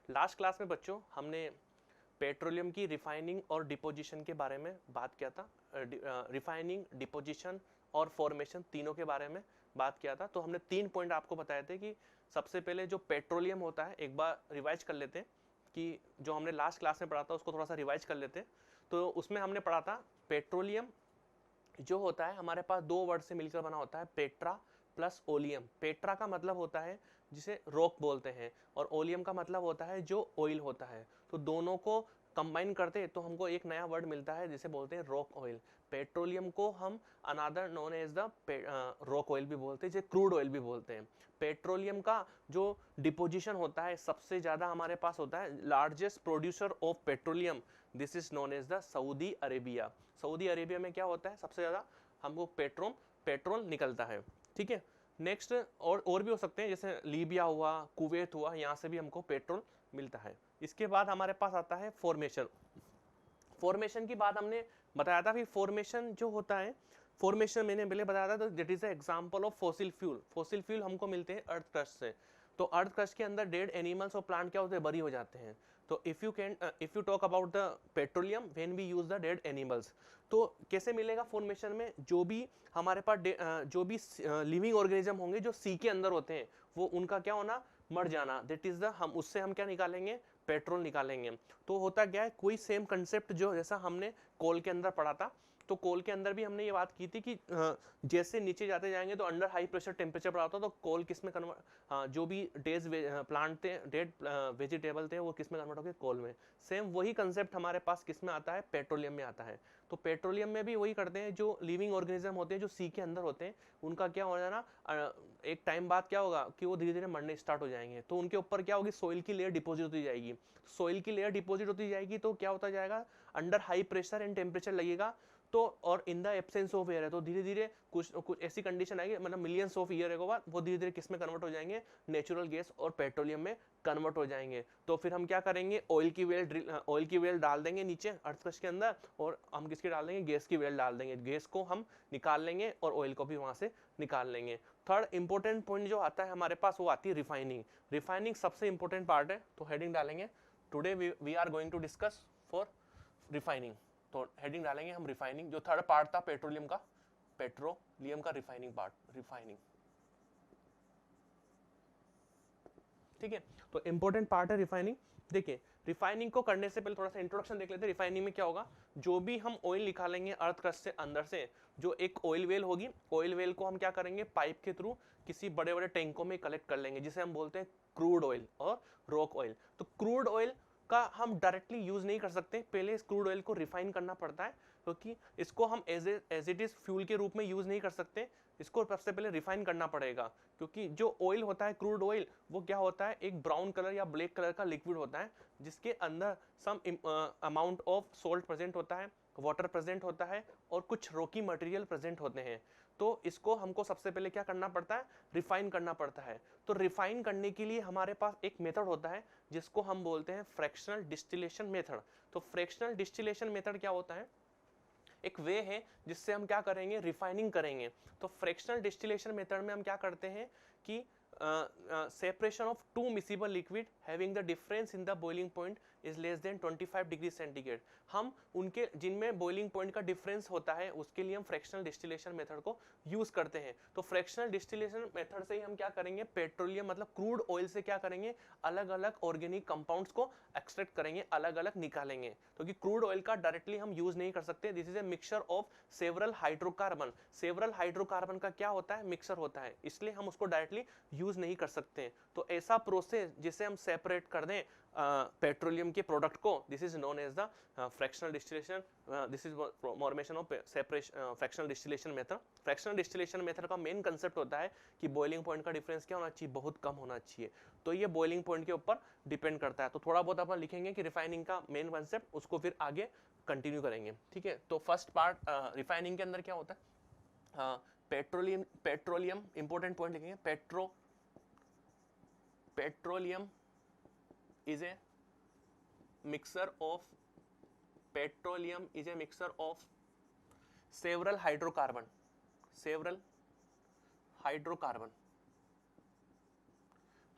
Last class में बच्चों हमने पेट्रोलियम की रिफाइनिंग और डिपोजिशन के बारे में बात किया था। रिफाइनिंग, डिपोजिशन और फॉर्मेशन तीनों के बारे में बात किया था। तो हमने 3 पॉइंट आपको बताए थे कि सबसे पहले जो पेट्रोलियम होता है, एक बार रिवाइज कर लेते हैं कि जो हमने लास्ट क्लास में पढ़ा था उसको थोड़ा सा रिवाइज कर लेते हैं। तो उसमें हमने पढ़ा था पेट्रोलियम जो होता है हमारे पास 2 वर्ड से मिलकर बना होता है, पेट्रा प्लस ओलियम। पेट्रा का मतलब होता है जिसे रॉक बोलते हैं और ओलियम का मतलब होता है जो ऑयल होता है। तो दोनों को कंबाइन करते हैं तो हमको एक नया वर्ड मिलता है जिसे बोलते हैं रॉक ऑयल। पेट्रोलियम को हम another known as the rock oil भी बोलते हैं, जिसे क्रूड ऑयल भी बोलते हैं। पेट्रोलियम का जो डिपोजिशन होता है सबसे ज़्यादा हमारे पास होता है, largest producer of petroleum, this is known as the Saudi Arabia. Saudi Arabia में क्या होता है, सबसे ज़्यादा हमको पेट्रोल निकलता है। ठीक है, नेक्स्ट और भी हो सकते हैं, जैसे लीबिया हुआ, कुवैत हुआ, यहाँ से भी हमको पेट्रोल मिलता है। इसके बाद हमारे पास आता है फॉर्मेशन। फॉर्मेशन की बात हमने बताया था कि फॉर्मेशन जो होता है, फॉर्मेशन मैंने पहले बताया था, that is example of fossil fuel. Fossil fuel हमको मिलते हैं अर्थ क्रस्ट से। तो अर्थ क्रस्ट के अंदर डेड एनिमल्स और प्लांट क्या होते हैं, बरी हो जाते हैं। तो if you talk about the petroleum when we use the dead animals, तो कैसे मिलेगा फॉर्मेशन में, जो भी हमारे पास जो भी लिविंग ऑर्गेनिज्म होंगे जो सी के अंदर होते हैं, वो उनका क्या होना, मर जाना, दैट इज द, हम उससे हम क्या निकालेंगे, पेट्रोल निकालेंगे। तो होता क्या है, कोई सेम कंसेप्ट जो जैसा हमने कोल के अंदर पढ़ा था, तो कोल के अंदर भी हमने ये बात की थी कि जैसे नीचे जाते जाएंगे तो अंडर हाई प्रेशर टेम्परेचर पर आता है, तो कोल किस में कन्वर्ट, जो भी डेज प्लांट थे, डेड वेजिटेबल थे, वो किस में कन्वर्ट हो गए, कोल में। सेम वही कंसेप्ट हमारे पास किस में आता है, पेट्रोलियम में आता है। तो पेट्रोलियम में भी वही करते हैं, जो लिविंग ऑर्गेनिज्म होते हैं जो सी के अंदर होते हैं, उनका क्या हो जाना, एक टाइम बाद क्या होगा कि वो धीरे धीरे मरने स्टार्ट हो जाएंगे। तो उनके ऊपर क्या होगी, सोइल की लेयर डिपोजिट होती जाएगी। सोइल की लेयर डिपोजिट होती जाएगी तो क्या होता जाएगा, under high pressure and temperature लगेगा। तो और in the absence of air है, तो धीरे धीरे कुछ ऐसी कंडीशन आएगी, मतलब मिलियंस ऑफ ईयर के बाद वो धीरे धीरे किस में कन्वर्ट हो जाएंगे, नेचुरल गैस और पेट्रोलियम में कन्वर्ट हो जाएंगे। तो फिर हम क्या करेंगे, ऑयल की वेल डाल देंगे नीचे अर्थ क्रस्ट के अंदर, और हम किसकी डाल देंगे, गैस की वेल डाल देंगे। गैस को हम निकाल लेंगे और ऑयल को भी वहां से निकाल लेंगे। थर्ड इंपॉर्टेंट पॉइंट जो आता है हमारे पास, वो आती है रिफाइनिंग। रिफाइनिंग सबसे इंपॉर्टेंट पार्ट है, तो हेडिंग डालेंगे, today we are going to discuss for refining. तो हेडिंग डालेंगे हम रिफाइनिंग, जो थर्ड पार्ट था पेट्रोलियम का रिफाइनिंग पार्ट, रिफाइनिंग। ठीक है, तो इंपॉर्टेंट पार्ट है रिफाइनिंग। देखिए, रिफाइनिंग को करने से पहले थोड़ा सा इंट्रोडक्शन देख लेते हैं। रिफाइनिंग में क्या होगा, जो भी हम ऑयल निकालेंगे अर्थ क्रस्ट से अंदर से, जो एक ऑयल वेल होगी, ऑयल वेल को हम क्या करेंगे, पाइप के थ्रू किसी बड़े बड़े टैंकों में कलेक्ट कर लेंगे, जिसे हम बोलते हैं क्रूड ऑयल और रॉक ऑयल। तो क्रूड ऑयल का हम डायरेक्टली यूज नहीं कर सकते, पहले इस क्रूड ऑयल को रिफाइन करना पड़ता है, क्योंकि इसको हम एज इट इज फ्यूल के रूप में यूज नहीं कर सकते, इसको सबसे पहले रिफाइन करना पड़ेगा। क्योंकि जो ऑयल होता है, क्रूड ऑयल, वो क्या होता है, एक ब्राउन कलर या ब्लैक कलर का लिक्विड होता है, जिसके अंदर some amount of salt present होता है, वाटर प्रेजेंट होता है, और कुछ रॉकी मटेरियल प्रेजेंट होते हैं। तो इसको हमको सबसे पहले क्या करना पड़ता है, रिफाइन करना पड़ता है। तो रिफाइन करने के लिए हमारे पास एक मेथड होता है जिसको हम बोलते हैं फ्रैक्शनल डिस्टिलेशन मेथड। तो फ्रैक्शनल डिस्टिलेशन मेथड क्या होता है, एक वे है जिससे हम क्या करेंगे, रिफाइनिंग करेंगे। तो फ्रैक्शनल डिस्टिलेशन मेथड में हम क्या करते हैं कि separation of two miscible liquid having the difference in the boiling point is less than 25 degree centigrade, हम उनके जिनमें बॉइलिंग पॉइंट का डिफरेंस होता है उसके लिए हम फ्रैक्शनल डिस्टिलेशन मेथड को यूज करते हैं। तो फ्रैक्शनल डिस्टिलेशन मेथड से ही हम क्या करेंगे, पेट्रोलियम मतलब क्रूड ऑयल से क्या करेंगे, अलग अलग ऑर्गेनिक कंपाउंड्स को एक्सट्रैक्ट करेंगे, अलग अलग निकालेंगे। क्योंकि क्रूड ऑयल का डायरेक्टली हम यूज नहीं कर सकते, this is a mixture of several hydrocarbon. Several hydrocarbon का क्या होता है, मिक्सर होता है, इसलिए हम उसको डायरेक्टली यूज नहीं कर सकते। तो ऐसा प्रोसेस जिसे हम सेपरेट कर दें पेट्रोलियम के प्रोडक्ट को, this is known as the fractional distillation, this is formation of separation fractional distillation method. Fractional distillation method का मेन कंसेप्ट होता है कि बॉइलिंग पॉइंट का डिफरेंस क्या होना चाहिए, बहुत कम होना चाहिए। तो ये बॉइलिंग पॉइंट के ऊपर डिपेंड करता है। तो थोड़ा बहुत अपन लिखेंगे कि रिफाइनिंग का मेन कंसेप्ट, उसको फिर आगे कंटिन्यू करेंगे। ठीक है, तो फर्स्ट पार्ट रिफाइनिंग के अंदर क्या होता है, पेट्रोलियम इंपॉर्टेंट पॉइंट लिखेंगे, petroleum is a mixture of petroleum is a mixture of several hydrocarbon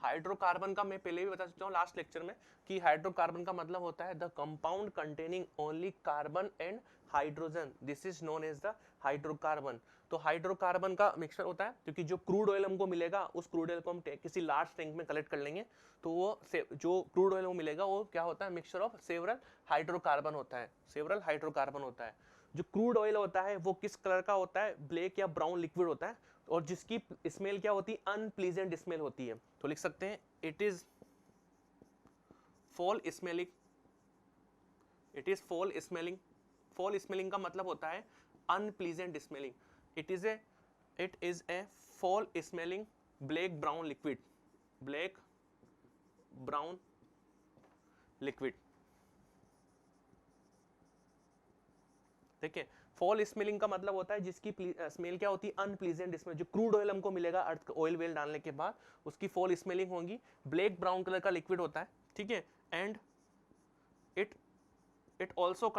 hydrocarbon का मैं पहले भी बता चुका हूँ लास्ट लेक्चर में कि हाइड्रोकार्बन का मतलब होता है the compound containing only carbon and hydrogen, this is known as the hydrocarbon. तो हाइड्रोकार्बन का मिक्सचर होता है, क्योंकि जो क्रूड ऑयल हमको मिलेगा उस क्रूड ऑयल को हम किसी लार्ज टैंक में कलेक्ट कर लेंगे, तो वो जो क्रूड ऑयल मिलेगा वो क्या होता है, मिक्सचर ऑफ सेवरल हाइड्रोकार्बन होता है, सेवरल हाइड्रोकार्बन होता है। जो क्रूड ऑयल होता है वो किस कलर का होता है, ब्लैक या ब्राउन लिक्विड होता है, और जिसकी स्मेल क्या होती है, अनप्लीजेंट स्मेल होती है। तो लिख सकते हैं it is fall smelling, it is fall smelling. Fall smelling का मतलब होता है unpleasant smelling. It is a fall smelling black brown liquid, black brown liquid. देखिए फॉल स्मेलिंग का मतलब होता है जिसकी स्मेल क्या होती है, अनप्लीजेंट स्मेल। जो क्रूड ऑयल हमको मिलेगा अर्थ ऑयल वेल डालने के बाद उसकी फॉल स्मेलिंग होगी, ब्लैक ब्राउन कलर का लिक्विड होता है, ठीक है। And it it also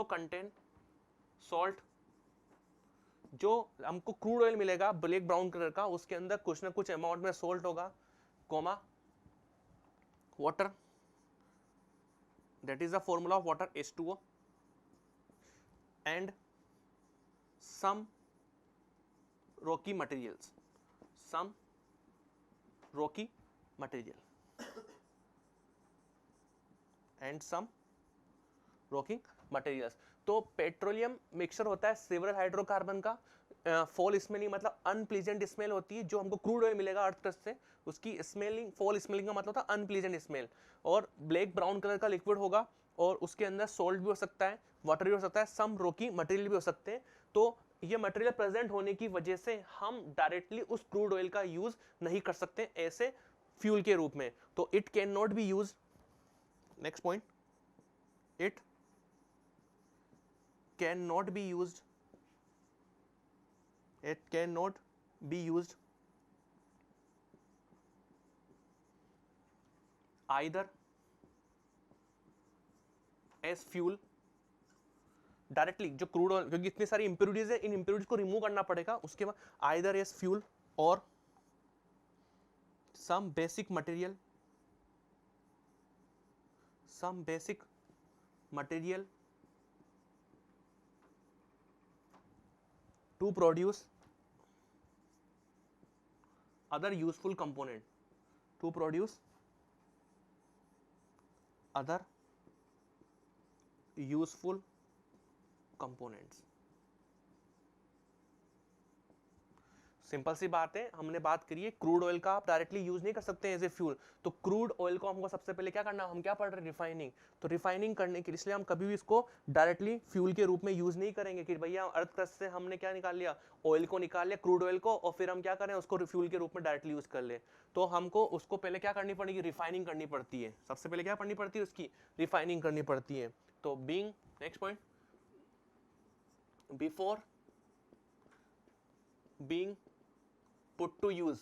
contain salt. जो हमको क्रूड ऑयल मिलेगा ब्लैक ब्राउन कलर का, उसके अंदर कुछ ना कुछ अमाउंट में सॉल्ट होगा, comma water, that is the formula of water, H2O, and some rocky materials, some rocky material and some rocky materials। तो पेट्रोलियम मिक्सचर होता है सेवरल हाइड्रोकार्बन का। फॉल स्मेलिंग मतलब अनप्लीजेंट स्मेल होती है, जो हमको क्रूड ऑयल मिलेगा अर्थ क्रस्ट से उसकी स्मेलिंग, फॉल स्मेलिंग का मतलब होता है अनप्लीजेंट स्मेल। और ब्लैक ब्राउन कलर का लिक्विड होगा और उसके अंदर सोल्ट भी हो सकता है, वाटर भी हो सकता है, सम रोकी मटेरियल भी हो सकते हैं। तो ये मटेरियल प्रेजेंट होने की वजह से हम डायरेक्टली उस क्रूड ऑयल का यूज नहीं कर सकते ऐसे फ्यूल के रूप में। तो it can not be use, next point, it cannot be used, it cannot be used either as fuel directly, जो क्रूड ऑयल, क्योंकि इतनी सारी इंप्योरिटीज है, इन इंप्योरिटीज को रिमूव करना पड़ेगा, उसके बाद आइदर एज फ्यूल और some basic material to produce other useful component, to produce other useful components। Simple सी बात है, हमने बात करी है क्रूड ऑयल का आप डायरेक्टली यूज नहीं कर सकते एज ए फ्यूल। तो क्रूड ऑयल को हमको सबसे पहले क्या करना है, हम क्या पढ़ रहे हैं, रिफाइनिंग। तो रिफाइनिंग करने के लिए इसलिए हम कभी भी इसको डायरेक्टली फ्यूल के रूप में यूज नहीं करेंगे कि भैया अर्थ क्रस्ट से हमने क्या निकाल लिया, ऑयल को निकाल लिया, क्रूड ऑयल को, और फिर हम क्या करें उसको फ्यूल के रूप में डायरेक्टली यूज कर ले। तो हमको उसको पहले क्या करनी पड़ेगी, रिफाइनिंग करनी पड़ती है। सबसे पहले क्या करनी पड़ती है, उसकी रिफाइनिंग करनी पड़ती है। तो being, next point, before being put to use,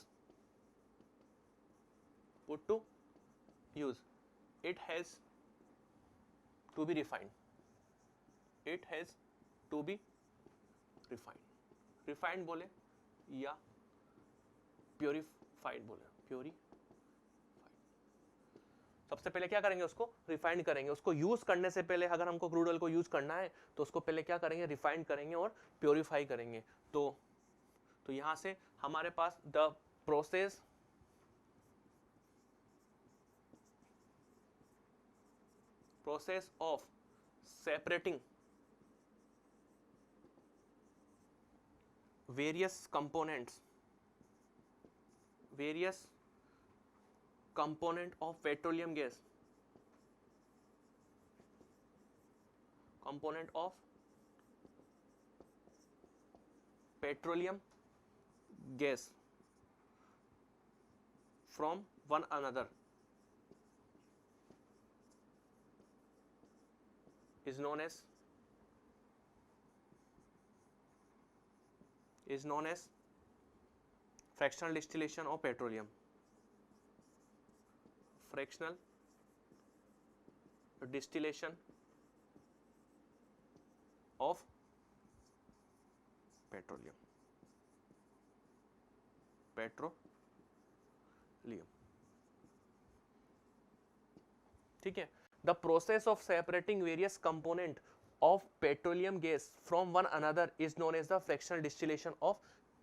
it has to be refined, it has to be refined बोले या प्योरीफाइड बोले, सबसे पहले क्या करेंगे, उसको रिफाइंड करेंगे। उसको यूज करने से पहले अगर हमको क्रूड ऑयल को यूज करना है तो उसको पहले क्या करेंगे, रिफाइंड करेंगे और प्योरीफाई करेंगे। तो यहां से हमारे पास the process of separating various component of petroleum gas, from one another is known as fractional distillation of petroleum, fractional distillation of petroleum। Petroleum. ठीक है, the process of separating various component of petroleum gas from one another is known as the fractional distillation of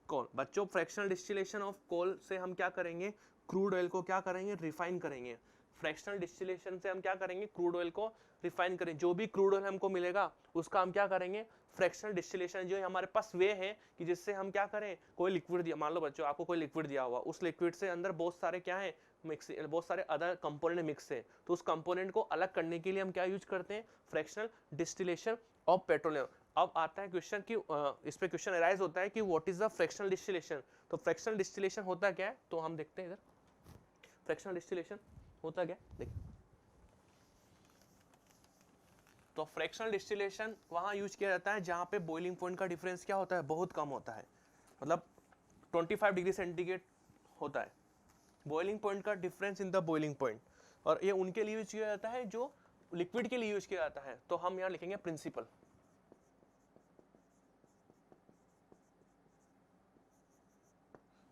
coal. बच्चों, fractional distillation of कोल से हम क्या करेंगे, crude oil को क्या करेंगे, रिफाइन करेंगे। फ्रैक्शनल डिस्टिलेशन से हम क्या करेंगे, क्रूड ऑयल को रिफाइन करेंगे। जो भी क्रूड ऑयल हमको मिलेगा उसका हम क्या करेंगे, फ्रैक्शनल डिस्टिलेशन। जो हमारे पास वे है कि जिससे हम क्या करें, कोई लिक्विड दिया, मान लो बच्चों आपको कोई लिक्विड दिया हुआ, उस लिक्विड से अंदर बहुत सारे क्या है, मिक्स, बहुत सारे अदर कंपोनेंट मिक्स है, तो उस कंपोनेंट को अलग करने के लिए हम क्या यूज करते हैं, फ्रैक्शनल डिस्टिलेशन ऑफ पेट्रोलियम। अब आता है क्वेश्चन कि इस पे क्वेश्चन अराइज होता है कि what is the fractional distillation. तो फ्रैक्शनल डिस्टिलेशन होता क्या है, तो हम देखते हैं इधर फ्रैक्शनल डिस्टिलेशन होता क्या, देखिए। तो फ्रैक्शनल डिस्टिलेशन वहां यूज किया जाता है जहां पे बॉइलिंग पॉइंट का डिफरेंस क्या होता है, बहुत कम होता है, मतलब 25 डिग्री सेंटीग्रेड होता है बॉइलिंग पॉइंट का difference in the boiling point. और ये उनके लिए यूज किया जाता है जो लिक्विड के लिए यूज किया जाता है। तो हम यहाँ लिखेंगे प्रिंसिपल।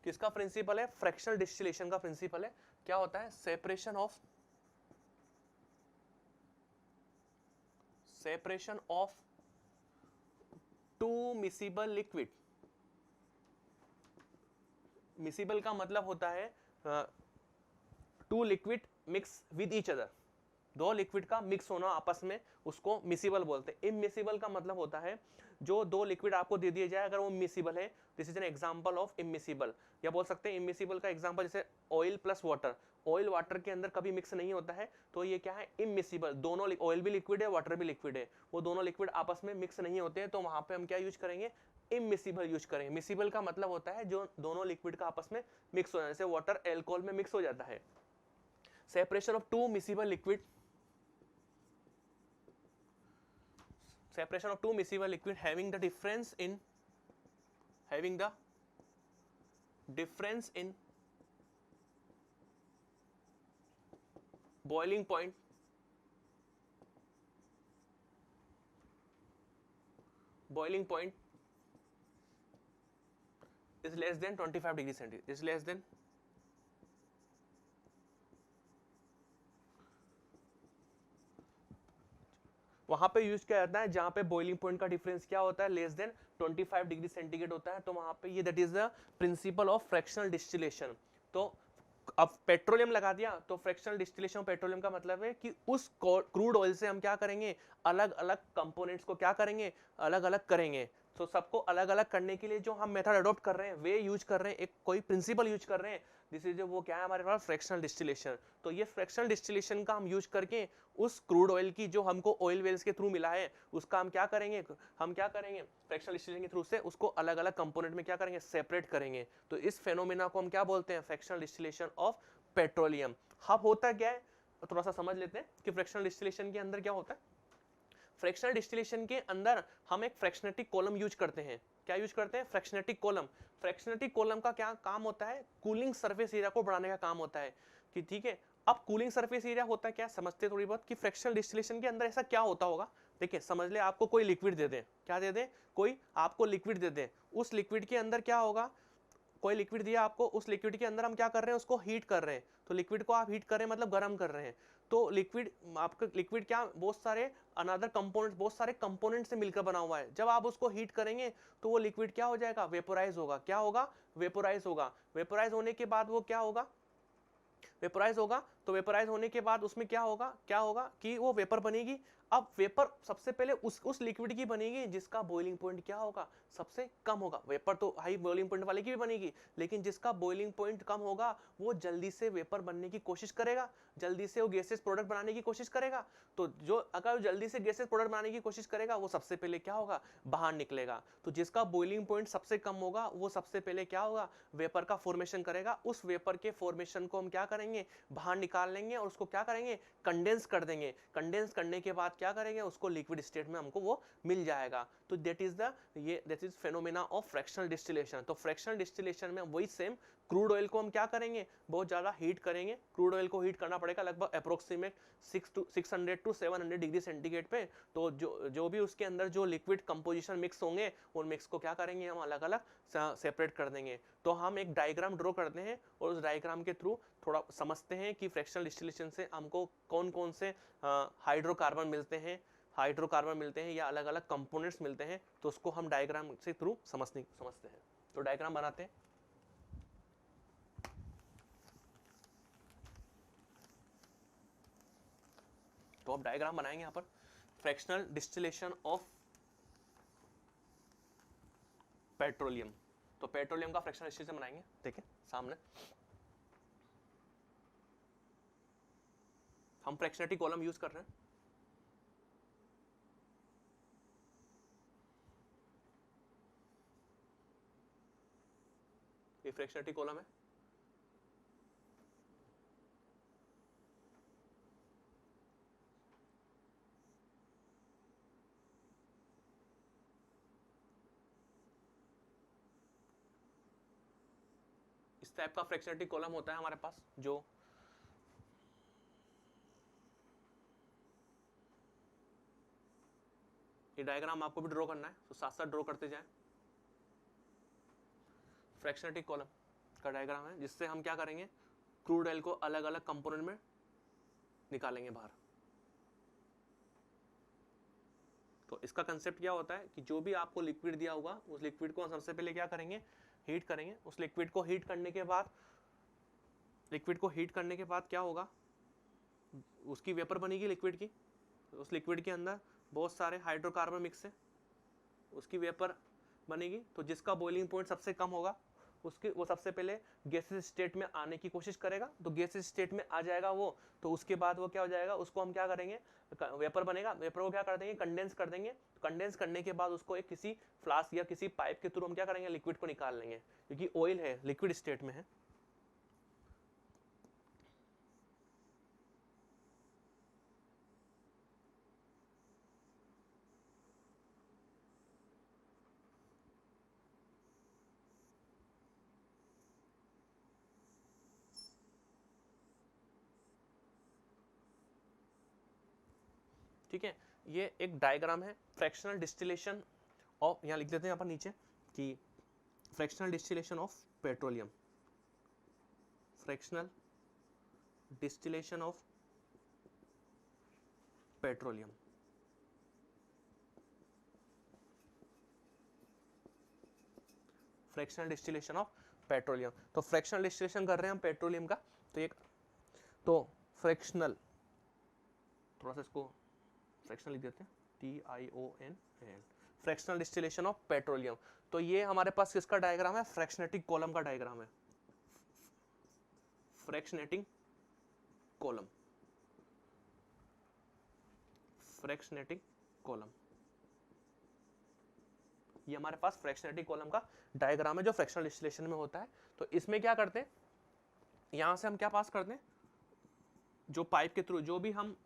किसका प्रिंसिपल है, फ्रैक्शनल डिस्टिलेशन का प्रिंसिपल है। क्या होता है, separation of two miscible liquid. Miscible का मतलब होता है two liquid mix with each other, दो लिक्विड का मिक्स होना आपस में, उसको मिसिबल बोलते हैं। इमिसिबल का मतलब होता है जो दो लिक्विड आपको दे दिए जाए अगर वो मिसिबल है, this is an example of immiscible. या बोल सकते हैं इमिसिबल का एग्जांपल जैसे oil plus water, oil water के अंदर कभी मिक्स नहीं होता है, तो ये क्या है, इमिसिबल। दोनों ऑयल भी लिक्विड है, वाटर भी लिक्विड है, वो दोनों लिक्विड आपस में मिक्स नहीं होते हैं, तो वहां पे हम क्या यूज करेंगे, इमिसिबल यूज करेंगे। मिसिबल का मतलब होता है जो दोनों लिक्विड का आपस में मिक्स हो जाए, जैसे वाटर एल्कोहल में मिक्स हो जाता है। Separation of two miscible liquid, separation of two miscible liquid having the difference in boiling point is less than 25 degree centigrade, is less than वहां पे यूज किया जाता है जहां पे बॉइलिंग पॉइंट का डिफरेंस क्या होता है, लेस देन 25 डिग्री सेंटीग्रेड होता है। तो वहां पे ये that is the principle of fractional distillation. तो अब पेट्रोलियम लगा दिया, तो फ्रैक्शनल डिस्टिलेशन ऑफ पेट्रोलियम का मतलब है कि उस क्रूड ऑयल से हम क्या करेंगे, अलग अलग कंपोनेंट्स को क्या करेंगे, अलग अलग करेंगे। तो सबको अलग अलग करने के लिए जो हम मेथड अडॉप्ट कर रहे हैं, वे यूज कर रहे हैं, एक कोई प्रिंसिपल यूज कर रहे हैं, दिस इज वो क्या है हमारे पास, फ्रैक्शनल डिस्टिलेशन। तो ये फ्रैक्शनल डिस्टिलेशन का हम यूज करके उस क्रूड ऑयल की जो हमको ऑयल वेल्स के थ्रू मिला है, उसका हम क्या करेंगे, फ्रैक्शनल डिस्टिलेशन के थ्रू से उसको अलग अलग कंपोनेंट में क्या करेंगे, सेपरेट करेंगे। तो इस फेनोमेना को हम क्या बोलते हैं, फ्रैक्शनल डिस्टिलेशन ऑफ पेट्रोलियम। अब होता क्या है, थोड़ा सा समझ लेते हैं कि फ्रैक्शनल डिस्टिलेशन के अंदर क्या होता है। फ्रैक्शनल डिस्टिलेशन के अंदर हम एक फ्रैक्शनेटिक कॉलम यूज करते हैं। क्या यूज करते हैं, फ्रैक्शनेटिक कॉलम। फ्रैक्शनेटिक कॉलम का क्या काम होता है, कूलिंग सरफेस एरिया को बढ़ाने का काम होता है कि ठीक है। अब कूलिंग सरफेस एरिया होता है क्या, समझते थोड़ी बहुत कि फ्रैक्शनल डिस्टिलेशन के अंदर ऐसा क्या होता होगा। देखिए समझ ले, आपको कोई लिक्विड दे दें, क्या दे दें, कोई आपको लिक्विड दे दें, उस लिक्विड के अंदर क्या होगा, कोई लिक्विड दिया आपको, उस लिक्विड के अंदर हम क्या कर रहे हैं, उसको हीट कर रहे हैं। तो लिक्विड को आप हीट कर रहे हैं मतलब गर्म कर रहे हैं। तो लिक्विड, आपका लिक्विड क्या, बहुत सारे अनदर कंपोनेंट्स, बहुत सारे कंपोनेंट से मिलकर बना हुआ है। जब आप उसको हीट करेंगे तो वो लिक्विड क्या हो जाएगा, वेपोराइज होगा। क्या होगा, वेपोराइज होगा। वेपोराइज होने के बाद वो क्या होगा, वेपोराइज होगा। तो वेपोराइज होने के बाद उसमें क्या होगा कि वो वेपर बनेगी। अब वेपर सबसे पहले उस लिक्विड की बनेगी जिसका बॉइलिंग पॉइंट क्या होगा, सबसे कम होगा। वेपर तो हाई बॉइलिंग पॉइंट वाले की भी बनेगी, लेकिन जिसका बॉइलिंग पॉइंट कम होगा वो जल्दी से वेपर बनने की कोशिश करेगा, जल्दी से वो गैसेस प्रोडक्ट बनाने की कोशिश करेगा। तो जो अगर जल्दी से गैसेस प्रोडक्ट बनाने की कोशिश करेगा वो सबसे पहले क्या होगा, बाहर निकलेगा। तो जिसका बॉइलिंग पॉइंट सबसे कम होगा वो सबसे पहले क्या होगा, वेपर का फॉर्मेशन करेगा। उस वेपर के फॉर्मेशन को हम क्या करेंगे, बाहर निकाल लेंगे और उसको क्या करेंगे, कंडेंस कर देंगे। कंडेंस करने के बाद क्या करेंगे, उसको लिक्विड स्टेट में हमको वो मिल जाएगा। तो that is phenomena of fractional distillation. तो फ्रैक्शनल डिस्टिलेशन में वही सेम क्रूड ऑयल को हम क्या करेंगे, बहुत ज़्यादा हीट करेंगे। क्रूड ऑयल को हीट करना पड़ेगा लगभग अप्रोक्सीमेट 600 to 700 डिग्री सेंटीग्रेड पे। तो जो भी उसके अंदर जो लिक्विड कंपोजिशन मिक्स होंगे, उन मिक्स को क्या करेंगे, हम अलग अलग सेपरेट कर देंगे। तो हम एक डायग्राम ड्रॉ करते हैं और उस डायग्राम के थ्रू थोड़ा समझते हैं कि फ्रैक्शनल डिस्टिलेशन से हमको कौन कौन से हाइड्रोकार्बन मिलते हैं, या अलग अलग कंपोनेंट्स मिलते हैं। तो उसको हम डायग्राम से थ्रू समझते हैं। तो डायग्राम बनाते हैं। तो अब डायग्राम बनाएंगे यहाँ पर फ्रैक्शनल डिस्टिलेशन ऑफ पेट्रोलियम। तो पेट्रोलियम का फ्रैक्शनल डिस्टिलेशन बनाएंगे, देखिए सामने हम फ्रैक्शनलिटी कॉलम यूज कर रहे हैं। ये फ्रैक्शनलिटी कॉलम है। इस टाइप का फ्रैक्शनलिटी कॉलम होता है हमारे पास, जो ये डायग्राम आपको भी ड्रॉ करना है, तो साथ साथ ड्रॉ करते जाएं। फ्रैक्शनलिटी कॉलम का डायग्राम है, जिससे हम क्या करेंगे, क्रूड ऑयल को अलग अलग कंपोनेंट में निकालेंगे बाहर। तो इसका कंसेप्ट क्या होता है कि जो भी आपको लिक्विड दिया होगा, उस लिक्विड को हम सबसे पहले क्या करेंगे, हीट करेंगे। उस लिक्विड को हीट करने के बाद क्या होगा, उसकी वेपर बनेगी लिक्विड की। उस लिक्विड के अंदर बहुत सारे हाइड्रोकार्बन मिक्स है, उसकी वेपर बनेगी। तो जिसका बॉइलिंग पॉइंट सबसे कम होगा, वो सबसे पहले गैसेस स्टेट में आने की कोशिश करेगा। तो गैसेस स्टेट में आ जाएगा वो, तो उसके बाद वो क्या हो जाएगा, उसको हम क्या करेंगे, वेपर बनेगा। वेपर को क्या कर देंगे, कंडेंस कर देंगे। कंडेंस करने के बाद उसको एक किसी फ्लास्क या किसी पाइप के थ्रू हम क्या करेंगे, लिक्विड को निकाल लेंगे, क्योंकि ऑयल है, लिक्विड स्टेट में है। ठीक है, ये एक डायग्राम है फ्रैक्शनल डिस्टिलेशन ऑफ, यहाँ लिख देते हैं यहाँ पर नीचे कि fractional distillation of petroleum, fractional distillation of petroleum. Fractional distillation of petroleum. तो फ्रैक्शनल डिस्टिलेशन कर रहे हैं हम पेट्रोलियम का। तो फ्रैक्शनल, थोड़ा सा इसको फ्रैक्शनल लिख देते हैं, TIONAL, fractional distillation of petroleum. तो ये हमारे पास किसका डायग्राम है, फ्रैक्शनेटिक कॉलम का डायग्राम है। फ्रैक्शनेटिंग कॉलम, फ्रैक्शनेटिंग कॉलम, ये हमारे पास फ्रैक्शनेटिक कॉलम का डायग्राम है जो फ्रैक्शनल डिस्टिलेशन में होता है। तो इसमें क्या करते हैं, यहां से हम क्या पास करते हैं, जो पाइप के थ्रू जो भी हम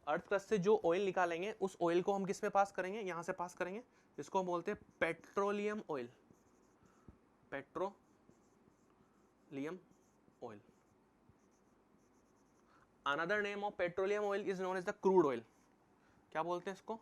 अर्थ क्रस्ट से जो ऑयल निकालेंगे, उस ऑयल को हम किस में पास करेंगे, यहां से पास करेंगे। इसको हम बोलते हैं petroleum oil, petroleum oil. Another name of petroleum oil is known as the crude oil. क्या बोलते हैं इसको,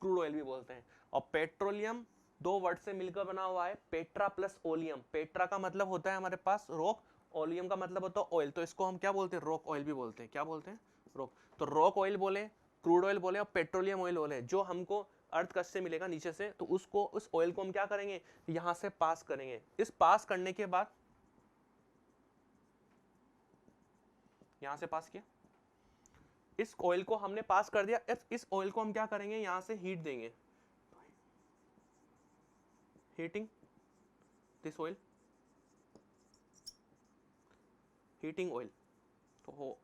क्रूड ऑयल भी बोलते हैं। और पेट्रोलियम दो वर्ड से मिलकर बना हुआ है, पेट्रा प्लस ओलियम। पेट्रा का मतलब होता है हमारे पास रॉक, ओलियम का मतलब होता है ऑयल। तो इसको हम क्या बोलते हैं, रॉक ऑयल भी बोलते हैं। क्या बोलते हैं, रॉक। तो रॉक ऑयल बोले, क्रूड ऑयल बोले और पेट्रोलियम ऑयल बोले, जो हमको अर्थ क्रस्ट से मिलेगा नीचे से। तो उसको, उस ऑयल को हम क्या करेंगे, यहां से पास करेंगे। इस पास करने के बाद, यहां से पास किया, इस ऑयल को हमने पास कर दिया। इस ऑयल को हम क्या करेंगे, यहां से हीट देंगे, heating this oil, heating oil. तो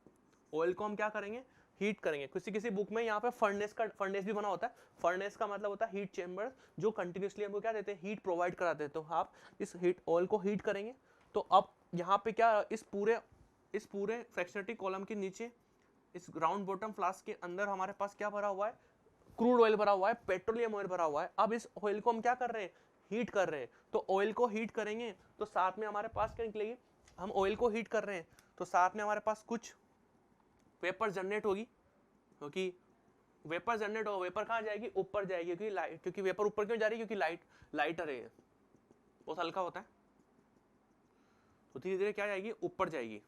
ऑयल को हम क्या करेंगे, हीट करेंगे। किसी बुक में यहाँ पे फर्नेस भी बना होता है। फर्नेस का मतलब होता है हीट चेंबर, जो कंटिन्यूसली हमको क्या देते हैं, हीट प्रोवाइड कराते हैं। तो आप इस हीट ऑयल को हीट करेंगे। तो अब यहाँ पे क्या, इस पूरे फ्रैक्शनलिटी कॉलम के नीचे, इस राउंड बॉटम फ्लास्क के अंदर हमारे पास क्या भरा हुआ है, क्रूड ऑयल भरा हुआ है, पेट्रोलियम ऑयल भरा हुआ है। अब इस ऑयल को हम क्या कर रहे हैं, हीट कर रहे हैं, तो ऑयल को हीट करेंगे तो साथ में हमारे पास क्या निकलेगी, हम ऑयल को हीट कर रहे हैं तो साथ में हमारे पास कुछ वेपर जनरेट होगी, क्योंकि वेपर जनरेट हो, वेपर कहाँ जाएगी, ऊपर जाएगी, क्योंकि लाइट, क्योंकि वेपर ऊपर क्यों जा रही है, क्योंकि लाइटर है, बहुत हल्का होता है, तो धीरे धीरे क्या जाएगी, ऊपर जाएगी,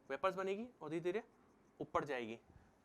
वेपर्स बनेगी और धीरे धीरे ऊपर जाएगी,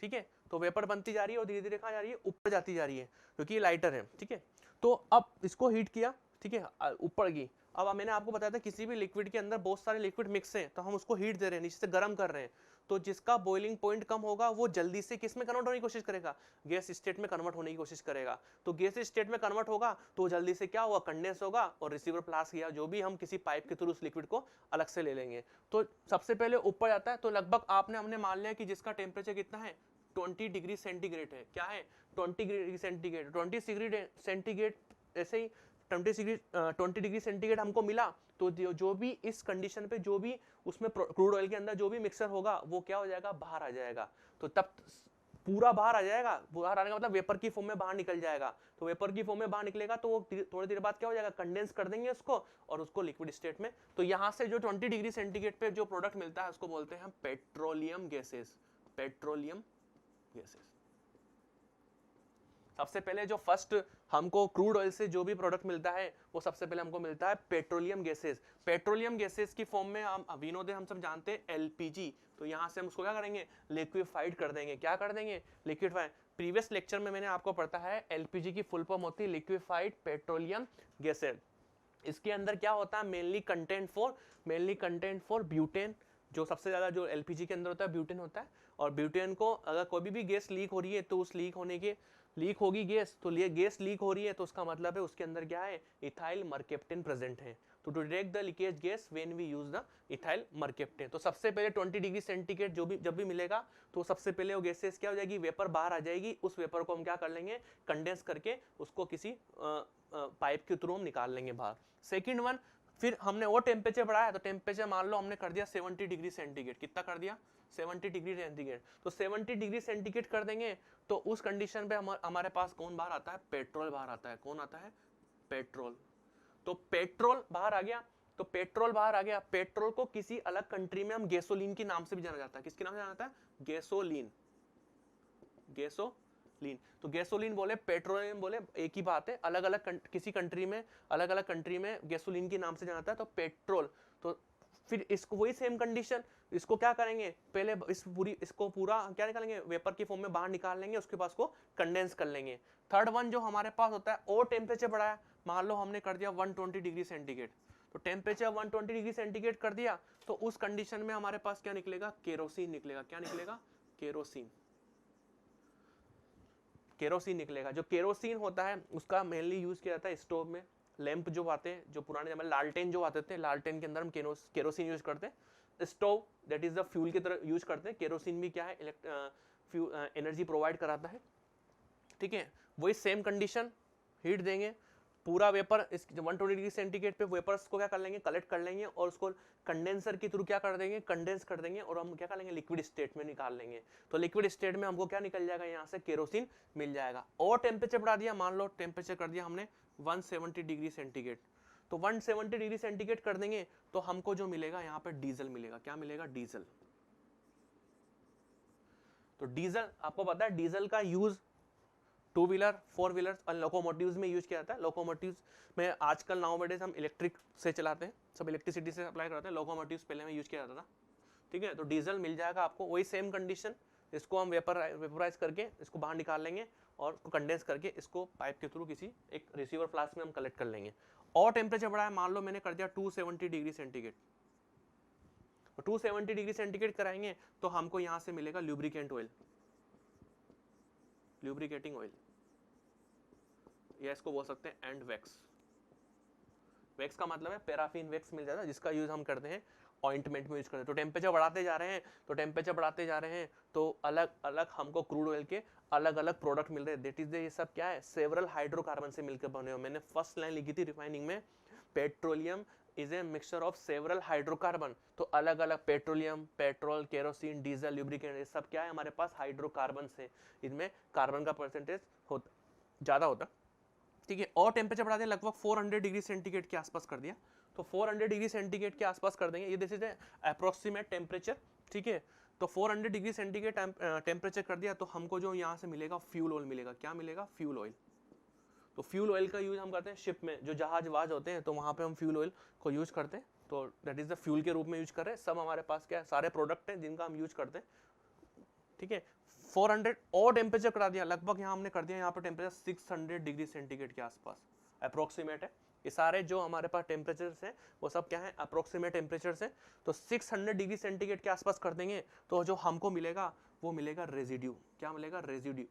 ठीक है। तो वेपर बनती जा रही है और धीरे धीरे कहाँ जा रही है, ऊपर जाती जा रही है, क्योंकि ये लाइटर है, ठीक है। तो अब इसको हीट किया, ठीक है, ऊपर की। अब मैंने आपको बताया था किसी भी लिक्विड के अंदर बहुत सारे लिक्विड मिक्स हैं, तो हम उसको हीट दे रहे हैं, नीचे से गर्म कर रहे हैं, तो जिसका बॉइलिंग पॉइंट कम होगा वो जल्दी से किस में कन्वर्ट होने की कोशिश करेगा, गैस स्टेट में कन्वर्ट होने की कोशिश करेगा। तो गैस स्टेट में कन्वर्ट होगा तो जल्दी से क्या होगा, कंडेंस होगा और रिसीवर फ्लास्क या जो भी हम किसी पाइप के थ्रू उस लिक्विड को अलग से ले लेंगे। तो सबसे पहले ऊपर जाता है, तो लगभग हमने मान लिया कि जिसका टेम्परेचर कितना है, 20 डिग्री सेंटीग्रेड है। क्या है, 20 डिग्री सेंटीग्रेड, 20 डिग्री सेंटीग्रेड, ऐसे ही 20 डिग्री सेंटीग्रेड हमको मिला, तो जो भी इस कंडीशन पे जो भी उसमें क्रूड ऑयल के अंदर जो भी मिक्सर होगा वो क्या हो जाएगा, बाहर आ जाएगा। तो तब पूरा बाहर आ जाएगा, बाहर आने का मतलब वेपर की फॉर्म में बाहर निकल जाएगा। तो वेपर की फॉर्म में बाहर निकलेगा तो वो थोड़ी देर बाद क्या हो जाएगा, कंडेंस कर देंगे उसको और उसको लिक्विड स्टेट में। तो यहाँ से जो 20 डिग्री सेंटीग्रेड पे जो प्रोडक्ट मिलता है उसको बोलते हैं हम पेट्रोलियम गैसेस, पेट्रोलियम गैसेस। सबसे पहले जो फर्स्ट हमको क्रूड ऑयल से जो भी प्रोडक्ट मिलता है वो सबसे पहले हमको मिलता है पेट्रोलियम गैसेस। पेट्रोलियम गैसेस की फॉर्म में हम विनोदे हम सब जानते हैं एलपीजी, तो यहाँ से हम उसको क्या करेंगे, लिक्विफाइड कर देंगे। क्या कर देंगे, लिक्विफाइड। प्रीवियस लेक्चर में मैंने आपको पढ़ता है एलपीजी की फुल फॉर्म होती है लिक्विफाइड पेट्रोलियम गैसेस। इसके अंदर क्या होता है, मेनली कंटेंट फॉर ब्यूटेन, जो सबसे ज्यादा जो एलपीजी के अंदर होता है ब्यूटेन होता है। और ब्यूटेन को अगर कोई भी गैस लीक हो रही है तो उस लीक होगी गैस, तो गैस लीक हो रही है तो उसका मतलब है उसके अंदर क्या है, इथाइल मरकेप्टेन प्रेजेंट है। तो to detect the leakage gas when we use the ethyl mercaptan, तो सबसे पहले 20 डिग्री सेंटीग्रेड जब भी मिलेगा तो सबसे पहले वो गैसेस क्या हो जाएगी, वेपर बाहर आ जाएगी। उस वेपर को हम क्या कर लेंगे, कंडेंस करके उसको किसी पाइप के थ्रू हम निकाल लेंगे बाहर। सेकेंड वन, फिर हमने वो टेम्परेचर बढ़ाया, तो टेम्परेचर मान लो हमने कर दिया 70 डिग्री सेंटीग्रेड। कितना कर दिया, 70 डिग्री सेंटीग्रेड। तो 70 डिग्री सेंटीग्रेड कर देंगे तो उस कंडीशन पे हमारे पास कौन बाहर आता है, पेट्रोल बाहर आता है। कौन आता है, पेट्रोल। तो पेट्रोल बाहर आ गया, तो पेट्रोल बाहर आ गया। पेट्रोल को किसी अलग कंट्री में हम गैसोलीन के नाम से भी जाना जाता है। किसके नाम से जाना जाता है, गैसोलीन, गैसोलीन। तो गैसोलीन बोले, पेट्रोलियम बोले, एक ही बात है। अलग अलग किसी कंट्री में, अलग अलग कंट्री में गैसोलीन के नाम से जाना जाता है, तो पेट्रोल। तो फिर इसको वही सेम कंडीशन, इसको क्या करेंगे, पहले इसको पूरा क्या निकालेंगे, वेपर की फॉर्म में बाहर निकाल लेंगे, उसके पास को कंडेंस कर लेंगे। थर्ड वन जो हमारे पास होता है, और टेम्परेचर बढ़ाया, मान लो हमने कर दिया 120 डिग्री सेंटीग्रेड। तो टेम्परेचर 120 डिग्री सेंटीग्रेड कर दिया तो उस कंडीशन में हमारे पास क्या निकलेगा, केरोसिन निकलेगा। क्या निकलेगा, केरोसिन, केरोसिन निकलेगा। जो केरोसिन होता है उसका मेनली यूज किया जाता है स्टोव में, लैंप जो आते हैं, जो पुराने जमाने लालटेन जो आते थे, लालटेन के अंदर हम केरोसिन यूज करते हैं। Stove that is the fuel की तरह यूज करते हैं। केरोसिन भी क्या है, एनर्जी प्रोवाइड कराता है, ठीक है। वही सेम कंडीशन, हीट देंगे, पूरा वेपर इस 120 डिग्री सेंटीग्रेड पे वेपर्स को क्या कर लेंगे, कलेक्ट कर लेंगे और उसको कंडेंसर के थ्रू क्या कर देंगे, कंडेंस कर देंगे और हम क्या कर लेंगे, लिक्विड स्टेट में निकाल लेंगे। तो लिक्विड स्टेट में हमको क्या निकल जाएगा, यहाँ से केरोसिन मिल जाएगा। और टेम्परेचर बढ़ा दिया, मान लो टेम्परेचर कर दिया हमने 170 डिग्री सेंटीग्रेड। तो 170 डिग्री सेंटीग्रेड कर देंगे तो हमको जो मिलेगा यहाँ पे डीजल मिलेगा। क्या मिलेगा, डीजल। तो डीजल आपको पता है, डीजल का use two wheeler, four wheeler और लोकोमोटिव्स में यूज किया जाता है। लोकोमोटिव्स में आजकल नाउअडेज हम इलेक्ट्रिक से चलाते हैं, सब इलेक्ट्रिसिटी से अप्लाई करते हैं। लोकोमोटिव्स पहले में यूज किया जाता था, ठीक है। तो डीजल मिल जाएगा आपको, वही सेम कंडीशन। इसको हम वेपराइज करके इसको बाहर निकाल लेंगे और कंडेंस करके इसको पाइप के थ्रू किसी एक रिसीवर फ्लास्क में हम कलेक्ट कर लेंगे। और टेम्परेचर बढ़ाया, मान लो मैंने कर दिया 270 डिग्री सेंटीग्रेड। 270 डिग्री सेंटीग्रेड कराएंगे तो हमको यहाँ से मिलेगा ल्यूब्रिकेंट ऑयल, ल्यूब्रिकेटिंग ऑयल, या इसको बोल सकते हैं एंड वैक्स। वैक्स का मतलब है पैराफिन वैक्स मिल जाता है, जिसका यूज हम करते हैं ऑइंटमेंट में यूज करते हैं। तो टेम्परेचर बढ़ाते जा रहे हैं, तो टेम्परेचर बढ़ाते जा रहे हैं तो अलग अलग हमको क्रूड ऑयल के अलग अलग प्रोडक्ट मिल रहे हैं। दैट इज ये सब क्या है, सेवरल हाइड्रोकार्बन से मिलकर बने हो। मैंने फर्स्ट लाइन लिखी थी रिफाइनिंग में, petroleum is a mixture of several hydrocarbon. तो अलग अलग petroleum, petrol, kerosene, diesel, lubricant, ये सब क्या है हमारे पास, हाइड्रोकार्बन है। इनमें कार्बन का परसेंटेज ज्यादा होता है। ठीक है, और टेम्परेचर बढ़ा दिया लगभग 400 डिग्री सेंटीग्रेड के आसपास कर दिया, तो 400 डिग्री सेंटीग्रेड के आसपास कर देंगे, ये दिस इज अप्रोक्सीमेट टेम्परेचर, ठीक है। तो 400 डिग्री सेंटीग्रेड टेम्परेचर कर दिया, तो हमको जो यहाँ से मिलेगा फ्यूल ऑयल मिलेगा, क्या मिलेगा, फ्यूल ऑयल। तो फ्यूल ऑयल का यूज हम करते हैं शिप में, जो जहाज वाज होते हैं तो वहाँ पे हम फ्यूल ऑयल को यूज करते हैं, तो दैट इज द फ्यूल के रूप में यूज कर रहे हैं। सब हमारे पास क्या है, सारे प्रोडक्ट हैं जिनका हम यूज करते हैं, ठीक है। 400 और टेम्परेचर करा दिया, लगभग यहाँ हमने कर दिया यहाँ पर टेम्परेचर 600 डिग्री सेंटीग्रेड के आसपास, अप्रोक्सीमेट है। ये सारे जो हमारे पास टेम्परेचर्स हैं वो सब क्या है, अप्रोक्सीमेट टेम्परेचर्स हैं। तो 600 डिग्री सेंटीग्रेड के आसपास कर देंगे, तो जो हमको मिलेगा वो मिलेगा रेजिड्यू, क्या मिलेगा, रेजिड्यू।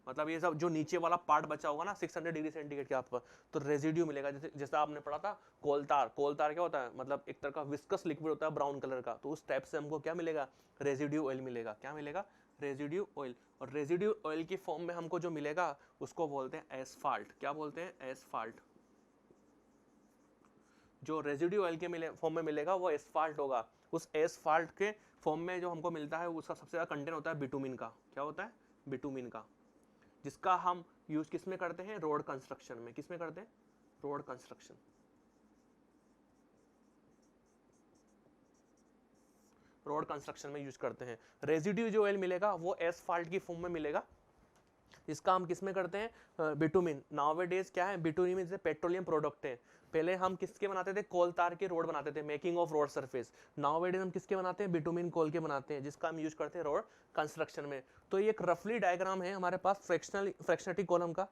मतलब ये सब जो नीचे वाला पार्ट बचा होगा ना 600 डिग्री सेंटीग्रेड के आसपास, तो रेजिड्यू मिलेगा। जैसा आपने पढ़ा था कोलतार, कोलतार क्या होता है, मतलब एक तरह का विस्कस लिक्विड होता है ब्राउन कलर का, तो उस टाइप से हमको क्या मिलेगा, रेजिड्यू ऑयल मिलेगा, क्या मिलेगा, रेजिड्यू ऑयल। और रेजिड्यू ऑयल की फॉर्म में हमको जो मिलेगा उसको बोलते हैं एस्फाल्ट, क्या बोलते हैं, एस्फाल्ट। जो रेजिड्यू ऑयल के फॉर्म में मिलेगा वो एस्फाल्ट होगा। उस एस्फाल्ट के फॉर्म में जो हमको मिलता है उसका सबसे ज्यादा कंटेंट होता है बिटुमिन का, क्या होता है, बिटुमिन का, जिसका हम यूज किस में करते हैं, रोड कंस्ट्रक्शन में। किस में करते हैं, रोड कंस्ट्रक्शन, रोड कंस्ट्रक्शन में यूज करते हैं। रेजिड्यू जो ऑयल मिलेगा वो एस्फाल्ट की फॉर्म में मिलेगा, इसका हम किस में करते हैं, बिटुमिन। नाउअडेज क्या है, बिटुमिन से पेट्रोलियम प्रोडक्ट है। पहले हम किसके बनाते थे, कोल तार के रोड बनाते थे, making of road surface. Nowadays हम किसके बनाते हैं, बिटुमिन कोल के बनाते हैं, जिसका हम यूज करते हैं रोड कंस्ट्रक्शन में। तो ये एक रफली डायग्राम है हमारे पास फ्रैक्शनलिटी कॉलम का,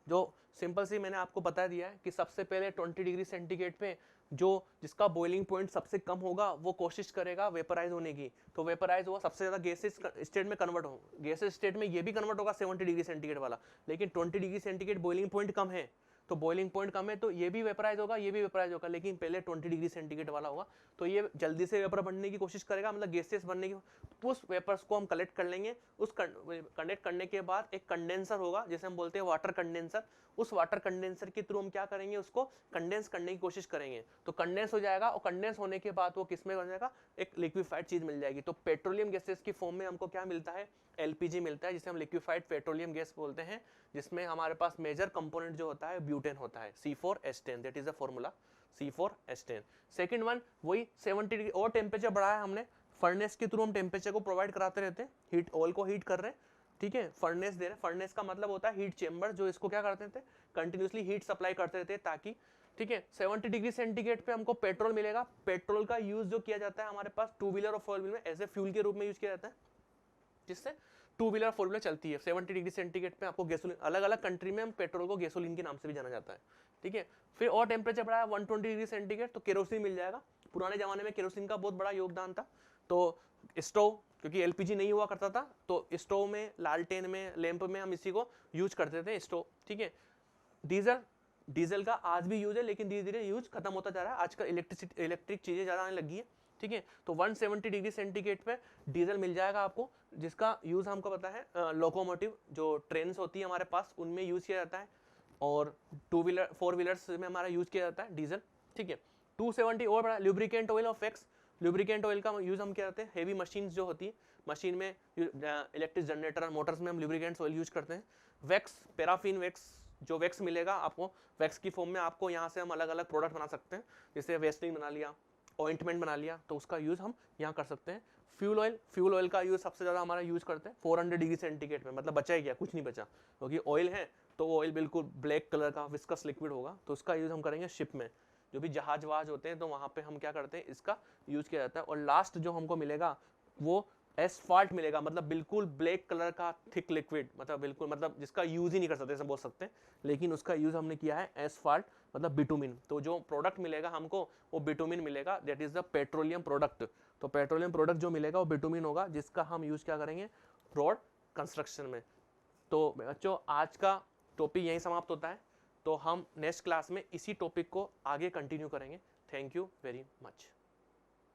जो सिंपल सी मैंने आपको बता दिया है कि सबसे पहले 20 डिग्री सेंटीग्रेड पे जो जिसका बॉइलिंग पॉइंट सबसे कम होगा वो कोशिश करेगा वेपराइज होने की, तो वेपराइज हुआ सबसे ज्यादा गैसेस स्टेट में कन्वर्ट हो, गैसेस स्टेट में ये भी कन्वर्ट होगा 70 डिग्री सेंटीग्रेड वाला, लेकिन 20 डिग्री सेंटीग्रेड बॉइलिंग पॉइंट कम है, तो बॉइलिंग पॉइंट कम है तो ये भी वेपराइज होगा, ये भी वेपराइज होगा, लेकिन पहले 20 डिग्री सेंटीग्रेड वाला होगा, तो ये जल्दी से वेपर बनने की कोशिश करेगा, मतलब गैसेस बनने की। तो उस वेपर्स को हम कलेक्ट कर लेंगे, उस कलेक्ट करने के बाद एक कंडेंसर होगा जिसे हम बोलते हैं वाटर कंडेंसर। उस वाटर कंडेंसर के थ्रू हम क्या करेंगे, उसको कंडेंस करने की कोशिश करेंगे, तो कंडेंस हो जाएगा, और कंडेंस होने के बाद वो किसमें बन जाएगा, एक लिक्विफाइड चीज मिल जाएगी। तो पेट्रोलियम गैसेस की फॉर्म में हमको क्या मिलता है, एलपीजी मिलता है, जिसे हम लिक्विफाइड पेट्रोलियम गैस बोलते हैं, जिसमें हमारे पास मेजर कंपोनेंट जो होता है ब्यूटेन होता है, C4H10, that is the formula, C4H10। Second one वही 70 डिग्री और टेम्परेचर बढ़ाया हमने, फर्नेस के थ्रू हम टेम्परेचर को प्रोवाइड कराते रहते हैं, हीट ऑयल को हीट कर रहे हैं, ठीक है, फर्नेस दे रहे हैं। फर्नेस का मतलब होता है हीट चेंबर, जो इसको क्या करते थे, कंटिन्यूसली हीट सप्लाई करते रहते हैं, ताकि, ठीक है, 70 डिग्री सेंटीग्रेड पे हमको पेट्रोल मिलेगा। पेट्रोल का यूज जो किया जाता है हमारे पास टू व्हीलर और फोर व्हीलर में एज ए फ्यूल के रूप में यूज किया जाता है, जिससे टू व्हीलर फोर व्हीलर चलती है। 70 डिग्री सेंटीग्रेड पे आपको गैसोलीन, अलग अलग कंट्री में हम पेट्रोल को गैसोलीन के नाम से भी जाना जाता है, ठीक है। फिर और टेम्परेचर बढ़ाया 120 डिग्री सेंटीग्रेड, तो केरोसिन मिल जाएगा। पुराने जमाने में केरोसिन का बहुत बड़ा योगदान था, तो स्टोव, क्योंकि एलपीजी नहीं हुआ करता था, तो स्टोव में, लालटेन में, लैंप में हम इसी को यूज करते थे, स्टोव, ठीक है। डीजल, डीजल का आज भी यूज है, लेकिन धीरे धीरे यूज खत्म होता जा रहा है, आजकल इलेक्ट्रिक चीजें ज्यादा आने लगी है, ठीक है। तो 170 डिग्री सेंटीग्रेड पे डीजल मिल जाएगा आपको, जिसका यूज हमको पता है लोकोमोटिव, जो ट्रेन्स होती है हमारे पास, उनमें यूज किया जाता है, और टू व्हीलर फोर व्हीलर्स में हमारा यूज किया जाता है डीजल, ठीक है। 270 और बड़ा lubricant oil of x, lubricant oil का यूज हम क्या करते हैं, हेवी मशीन जो होती है, मशीन में इलेक्ट्रिक जनरेटर मोटर्स में हम लुब्रिकेंट्स ऑयल यूज करते हैं। वैक्स, पैराफिन वैक्स, जो वैक्स मिलेगा आपको, वैक्स की फॉर्म में आपको यहाँ से हम अलग अलग प्रोडक्ट बना सकते हैं, जैसे वेस्लिन बना लिया, ऑइंटमेंट बना लिया, तो उसका यूज हम यहाँ कर सकते हैं। फ्यूल ऑयल, फ्यूल ऑयल का यूज सबसे ज्यादा हमारा यूज करते हैं 400 डिग्री सेंटीग्रेड में, मतलब बचा ही गया, कुछ नहीं बचा, क्योंकि ऑयल है तो वो ऑयल बिल्कुल ब्लैक कलर का विस्कस लिक्विड होगा, तो उसका यूज हम करेंगे शिप में, जो भी जहाज वहाज होते हैं तो वहां पे हम क्या करते हैं, इसका यूज किया जाता है। और लास्ट जो हमको मिलेगा वो एस्फाल्ट मिलेगा, मतलब बिल्कुल ब्लैक कलर का थिक लिक्विड, मतलब बिल्कुल, मतलब जिसका यूज ही नहीं कर सकते ऐसा बोल सकते हैं, लेकिन उसका यूज हमने किया है एस्फाल्ट, मतलब बिटुमिन। तो जो प्रोडक्ट मिलेगा हमको वो बिटुमिन मिलेगा, that is the petroleum product. तो पेट्रोलियम प्रोडक्ट जो मिलेगा वो बिटुमिन होगा, जिसका हम यूज क्या करेंगे, रोड कंस्ट्रक्शन में। तो बच्चों आज का टॉपिक यहीं समाप्त होता है, तो हम नेक्स्ट क्लास में इसी टॉपिक को आगे कंटिन्यू करेंगे। Thank you very much.